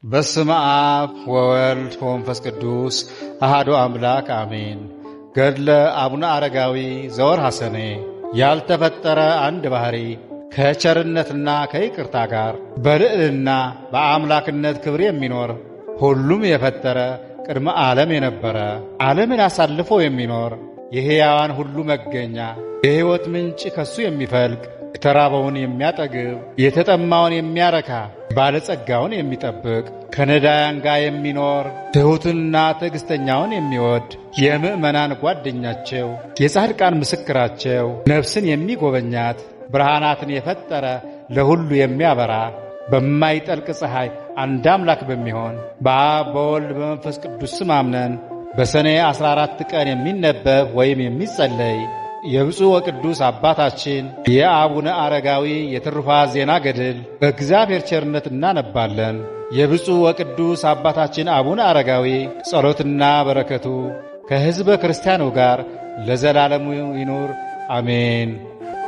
በስመ አብ ወወልድ ወመንፈስ ቅዱስ አሐዱ አምላክ አሜን። ገድለ አቡነ አረጋዊ ዘወርኀ ሰኔ። ያልተፈጠረ አንድ ባሕሪ ከቸርነትና ከይቅርታ ጋር በልዕልና በአምላክነት ክብር የሚኖር ሁሉም የፈጠረ ቅድመ ዓለም የነበረ ዓለምን አሳልፎ የሚኖር የሕያዋን ሁሉ መገኛ የሕይወት ምንጭ ከሱ የሚፈልቅ የተራበውን የሚያጠግብ የተጠማውን የሚያረካ ባለጸጋውን የሚጠብቅ ከነዳያን ጋር የሚኖር ትሑትንና ትዕግሥተኛውን የሚወድ የምዕመናን ጓደኛቸው የጻድቃን ምስክራቸው ነፍስን የሚጎበኛት ብርሃናትን የፈጠረ ለሁሉ የሚያበራ በማይጠልቅ ፀሐይ አንድ አምላክ በሚሆን በአብ በወልድ በመንፈስ ቅዱስ ስም አምነን በሰኔ 14 ቀን የሚነበብ ወይም የሚጸለይ የብፁዕ ወቅዱስ አባታችን የአቡነ አረጋዊ የትሩፋት ዜና ገድል በእግዚአብሔር ቸርነት እናነባለን። የብፁዕ ወቅዱስ አባታችን አቡነ አረጋዊ ጸሎትና በረከቱ ከሕዝበ ክርስቲያኑ ጋር ለዘላለሙ ይኑር አሜን።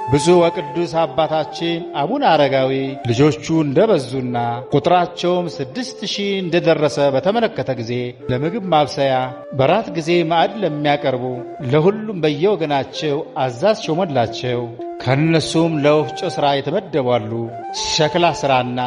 ብፁዕ ወቅዱስ አባታችን አቡነ አረጋዊ ልጆቹ እንደበዙና ቁጥራቸውም 6000 እንደደረሰ በተመለከተ ጊዜ ለምግብ ማብሰያ በራት ጊዜ ማዕድ ለሚያቀርቡ ለሁሉም በየወገናቸው አዛዥ ሾመላቸው። ከእነሱም ለወፍጮ ሥራ የተመደቧሉ፣ ሸክላ ሥራና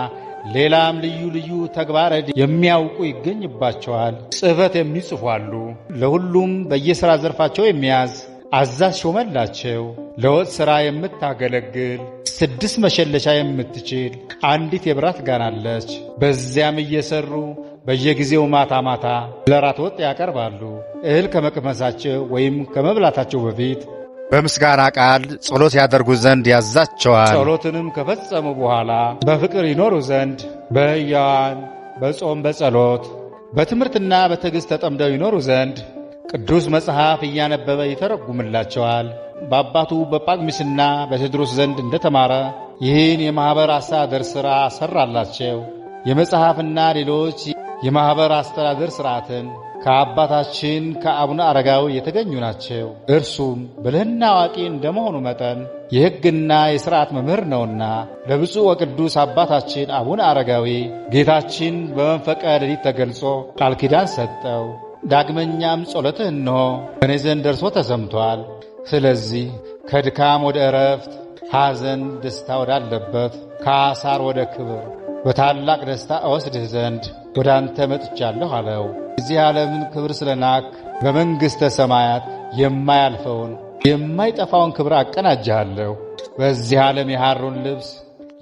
ሌላም ልዩ ልዩ ተግባረ የሚያውቁ ይገኝባቸዋል። ጽሕፈት የሚጽፏሉ። ለሁሉም በየሥራ ዘርፋቸው የሚያዝ አዛዥ ሾመላቸው። ለወጥ ሥራ የምታገለግል 6 መሸለሻ የምትችል አንዲት የብረት ጋን አለች። በዚያም እየሰሩ በየጊዜው ማታ ማታ ለራት ወጥ ያቀርባሉ። እህል ከመቅመሳቸው ወይም ከመብላታቸው በፊት በምስጋና ቃል ጸሎት ያደርጉ ዘንድ ያዛቸዋል። ጸሎትንም ከፈጸሙ በኋላ በፍቅር ይኖሩ ዘንድ በሕያዋን በጾም በጸሎት በትምህርትና በትዕግሥት ተጠምደው ይኖሩ ዘንድ ቅዱስ መጽሐፍ እያነበበ ይተረጉምላቸዋል። በአባቱ በጳቅሚስና በቴድሮስ ዘንድ እንደተማረ ይህን የማኅበር አስተዳደር ሥራ ሠራላቸው። የመጽሐፍና ሌሎች የማኅበር አስተዳደር ሥርዓትን ከአባታችን ከአቡነ አረጋዊ የተገኙ ናቸው። እርሱም ብልህና አዋቂ እንደመሆኑ መጠን የሕግና የሥርዓት መምህር ነውና ለብፁዕ ወቅዱስ አባታችን አቡነ አረጋዊ ጌታችን በመንፈቀ ሌሊት ተገልጾ ቃል ኪዳን ሰጠው። ዳግመኛም ጸሎትህ እነሆ በእኔ ዘንድ ደርሶ ተሰምቶአል። ስለዚህ ከድካም ወደ ዕረፍት፣ ሐዘን ደስታ ወዳለበት፣ ከአሳር ወደ ክብር በታላቅ ደስታ እወስድህ ዘንድ ወደ አንተ መጥቻለሁ አለው። የዚህ ዓለምን ክብር ስለናክ በመንግሥተ ሰማያት የማያልፈውን የማይጠፋውን ክብር አቀናጅሃለሁ። በዚህ ዓለም የሐሩን ልብስ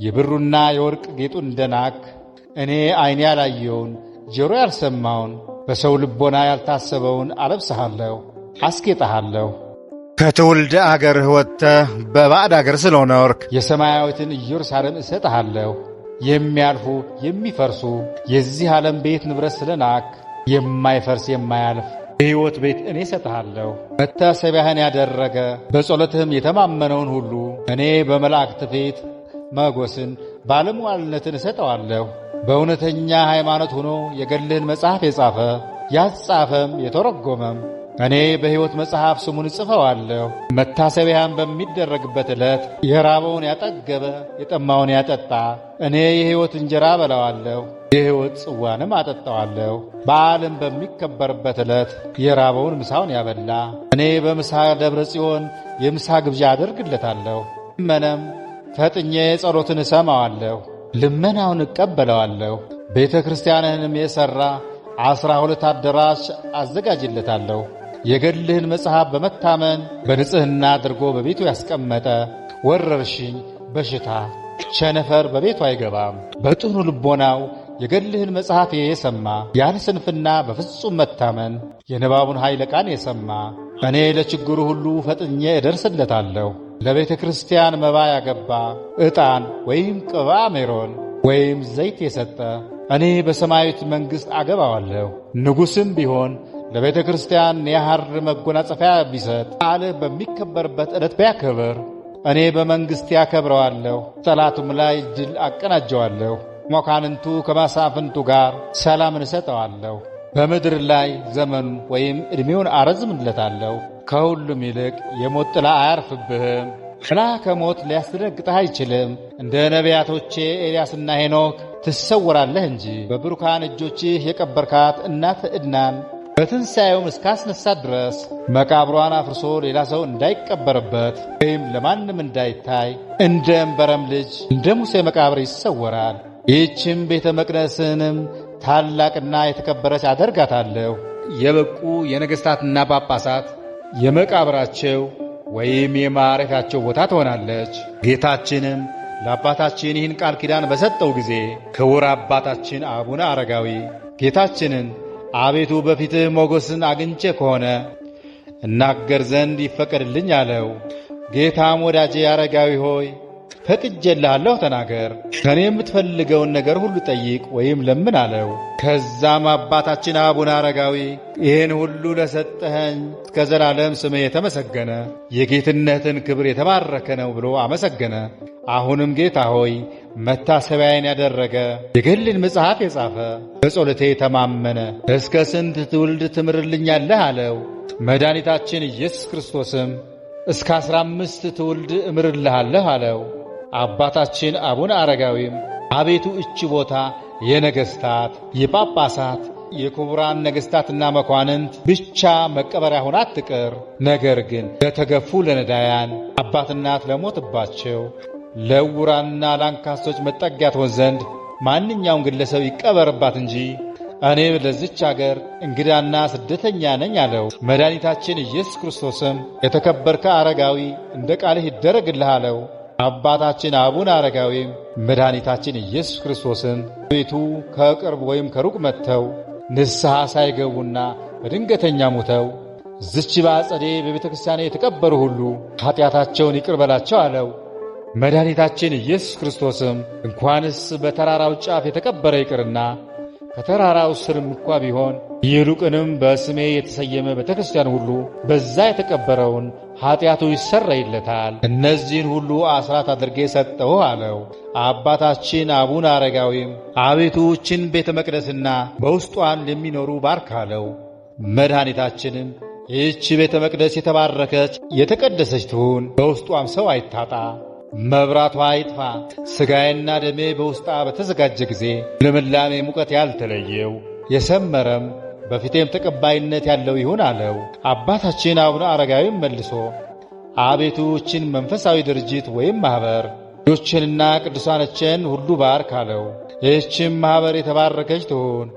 የብሩና የወርቅ ጌጡን እንደናክ እኔ ዓይኔ ያላየውን ጆሮ ያልሰማውን በሰው ልቦና ያልታሰበውን አለብስሃለሁ፣ አስጌጠሃለሁ። ከትውልድ አገርህ ወጥተህ በባዕድ አገር ስለኖርክ የሰማያዊትን ኢየሩሳሌም እሰጥሃለሁ። የሚያልፉ የሚፈርሱ የዚህ ዓለም ቤት ንብረት ስለናክ የማይፈርስ የማያልፍ የሕይወት ቤት እኔ እሰጥሃለሁ። መታሰቢያህን ያደረገ በጸሎትህም የተማመነውን ሁሉ እኔ በመላእክት ፊት መጎስን ባለሟልነትን እሰጠዋለሁ። በእውነተኛ ሃይማኖት ሆኖ የገድልህን መጽሐፍ የጻፈ ያጻፈም የተረጎመም እኔ በሕይወት መጽሐፍ ስሙን እጽፈዋለሁ። መታሰቢያም በሚደረግበት ዕለት የራበውን ያጠገበ የጠማውን ያጠጣ እኔ የሕይወት እንጀራ በላዋለሁ፣ የሕይወት ጽዋንም አጠጣዋለሁ። በዓልም በሚከበርበት ዕለት የራበውን ምሳውን ያበላ እኔ በምሳ ደብረ ጽዮን የምሳ ግብዣ አደርግለታለሁ። መነም ፈጥኜ ጸሎትን እሰማዋለሁ፣ ልመናውን እቀበለዋለሁ። ቤተ ክርስቲያንህንም የሠራ 12 አዳራሽ አዘጋጅለታለሁ። የገድልህን መጽሐፍ በመታመን በንጽሕና አድርጎ በቤቱ ያስቀመጠ ወረርሽኝ፣ በሽታ፣ ቸነፈር በቤቱ አይገባም። በጥኑ ልቦናው የገድልህን መጽሐፍ የሰማ ያለ ስንፍና በፍጹም መታመን የንባቡን ኃይለ ቃል የሰማ እኔ ለችግሩ ሁሉ ፈጥኜ እደርስለታለሁ። ለቤተ ክርስቲያን መባ ያገባ ዕጣን ወይም ቅባ ሜሮን ወይም ዘይት የሰጠ እኔ በሰማያዊት መንግሥት አገባዋለሁ። ንጉሥም ቢሆን ለቤተ ክርስቲያን የሐር መጎናጸፊያ ቢሰጥ በዓልህ በሚከበርበት ዕለት ቢያከብር እኔ በመንግሥት ያከብረዋለሁ። ጠላቱም ላይ ድል አቀናጀዋለሁ። መኳንንቱ ከመሳፍንቱ ጋር ሰላምን እሰጠዋለሁ። በምድር ላይ ዘመኑን ወይም ዕድሜውን አረዝምለታለሁ። ከሁሉም ይልቅ የሞት ጥላ አያርፍብህም። መልአከ ሞት ሊያስደነግጥህ አይችልም። እንደ ነቢያቶቼ ኤልያስና ሄኖክ ትሰወራለህ እንጂ። በብሩካን እጆችህ የቀበርካት እናት ዕድናን በትንሣኤውም እስካስነሳት ድረስ መቃብሯን አፍርሶ ሌላ ሰው እንዳይቀበርበት ወይም ለማንም እንዳይታይ እንደ እንበረም ልጅ እንደ ሙሴ መቃብር ይሰወራል። ይህችም ቤተ መቅደስንም ታላቅና የተከበረች አደርጋታለሁ። የበቁ የነገሥታትና ጳጳሳት የመቃብራቸው ወይም የማረፊያቸው ቦታ ትሆናለች። ጌታችንም ለአባታችን ይህን ቃል ኪዳን በሰጠው ጊዜ ክቡር አባታችን አቡነ አረጋዊ ጌታችንን አቤቱ በፊትህ ሞገስን አግኝቼ ከሆነ እናገር ዘንድ ይፈቀድልኝ አለው። ጌታም ወዳጄ አረጋዊ ሆይ ፈቅጄልሃለሁ፣ ተናገር፣ ከኔ የምትፈልገውን ነገር ሁሉ ጠይቅ ወይም ለምን አለው። ከዛም አባታችን አቡነ አረጋዊ ይህን ሁሉ ለሰጠኸኝ እስከ ዘላለም ስምህ የተመሰገነ የጌትነትን ክብር የተባረከ ነው ብሎ አመሰገነ። አሁንም ጌታ ሆይ መታሰቢያዬን ያደረገ የገድልን መጽሐፍ የጻፈ በጸሎቴ ተማመነ እስከ ስንት ትውልድ ትምርልኛለህ አለው። መድኃኒታችን ኢየሱስ ክርስቶስም እስከ 15 ትውልድ እምርልሃለሁ አለው። አባታችን አቡነ አረጋዊም አቤቱ እቺ ቦታ የነገሥታት፣ የጳጳሳት፣ የክቡራን ነገሥታትና መኳንንት ብቻ መቀበሪያ ሆና አትቅር፣ ነገር ግን ለተገፉ ለነዳያን፣ አባትናት ለሞትባቸው፣ ለዕውራንና ለአንካሶች መጠጊያ ትሆን ዘንድ ማንኛውም ግለሰብ ይቀበርባት እንጂ እኔ ለዚች አገር እንግዳና ስደተኛ ነኝ አለው። መድኃኒታችን ኢየሱስ ክርስቶስም የተከበርከ አረጋዊ እንደ ቃልህ ይደረግልህ አለው። አባታችን አቡነ አረጋዊም መድኃኒታችን ኢየሱስ ክርስቶስን ቤቱ ከቅርብ ወይም ከሩቅ መጥተው ንስሐ ሳይገቡና በድንገተኛ ሙተው ዝች በአጸዴ በቤተ ክርስቲያኔ የተቀበሩ ሁሉ ኀጢአታቸውን ይቅር በላቸው አለው። መድኃኒታችን ኢየሱስ ክርስቶስም እንኳንስ በተራራው ጫፍ የተቀበረ ይቅርና ከተራራው ስርም እንኳ ቢሆን ይልቁንም በስሜ የተሰየመ ቤተ ክርስቲያን ሁሉ በዛ የተቀበረውን ኀጢአቱ ይሰረይለታል። እነዚህን ሁሉ አስራት አድርጌ ሰጠው አለው። አባታችን አቡነ አረጋዊም አቤቱ ይህችን ቤተ መቅደስና በውስጧን የሚኖሩ ባርክ አለው። መድኃኒታችንም ይህች ቤተ መቅደስ የተባረከች የተቀደሰች ትሁን፣ በውስጧም ሰው አይታጣ፣ መብራቷ አይጥፋ፣ ሥጋዬና ደሜ በውስጣ በተዘጋጀ ጊዜ ልምላሜ ሙቀት ያልተለየው የሰመረም በፊቴም ተቀባይነት ያለው ይሁን አለው። አባታችን አቡነ አረጋዊም መልሶ አቤቱ ይህችን መንፈሳዊ ድርጅት ወይም ማኅበር ልጆችንና ቅዱሳኖችን ሁሉ ባርክ አለው። ይህችም ማኅበር የተባረከች ትሁን፣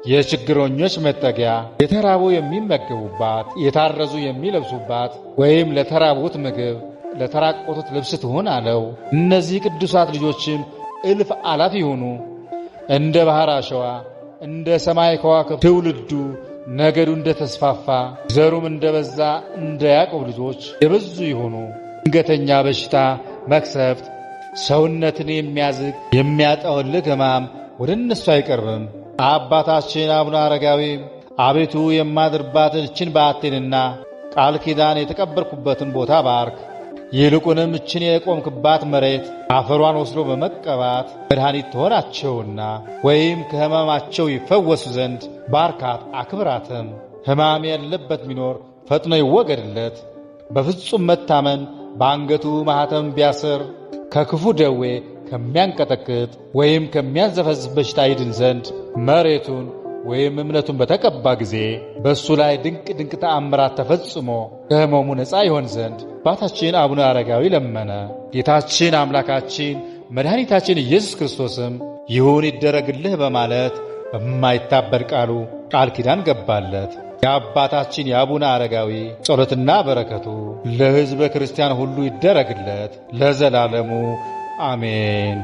የችግረኞች መጠጊያ፣ የተራቡ የሚመገቡባት፣ የታረዙ የሚለብሱባት፣ ወይም ለተራቡት ምግብ ለተራቆቱት ልብስ ትሁን አለው። እነዚህ ቅዱሳት ልጆችም እልፍ አላፍ ይሁኑ፣ እንደ ባሕር አሸዋ እንደ ሰማይ ከዋክብት ትውልዱ ነገዱ እንደ ተስፋፋ ዘሩም እንደ በዛ እንደ ያዕቆብ ልጆች የበዙ ይሁኑ። ድንገተኛ በሽታ፣ መክሰፍት፣ ሰውነትን የሚያዝግ የሚያጠወልግ ሕማም ወደ እነሱ አይቀርብም። አባታችን አቡነ አረጋዊም አቤቱ የማድርባትን እችን በዓቴንና ቃል ኪዳን የተቀበርኩበትን ቦታ ባርክ፣ ይልቁንም እችን የቆምክባት መሬት አፈሯን ወስዶ በመቀባት መድኃኒት ትሆናቸውና ወይም ከሕማማቸው ይፈወሱ ዘንድ ባርካት፣ አክብራትም። ሕማም ያለበት ቢኖር ፈጥኖ ይወገድለት። በፍጹም መታመን በአንገቱ ማኅተም ቢያስር ከክፉ ደዌ ከሚያንቀጠቅጥ ወይም ከሚያንዘፈዝፍ በሽታ ይድን ዘንድ መሬቱን ወይም እምነቱን በተቀባ ጊዜ በእሱ ላይ ድንቅ ድንቅ ተአምራት ተፈጽሞ ከሕመሙ ነፃ ይሆን ዘንድ አባታችን አቡነ አረጋዊ ለመነ። ጌታችን አምላካችን መድኃኒታችን ኢየሱስ ክርስቶስም ይሁን ይደረግልህ በማለት በማይታበድ ቃሉ ቃል ኪዳን ገባለት። የአባታችን የአቡነ አረጋዊ ጸሎትና በረከቱ ለሕዝበ ክርስቲያን ሁሉ ይደረግለት ለዘላለሙ አሜን።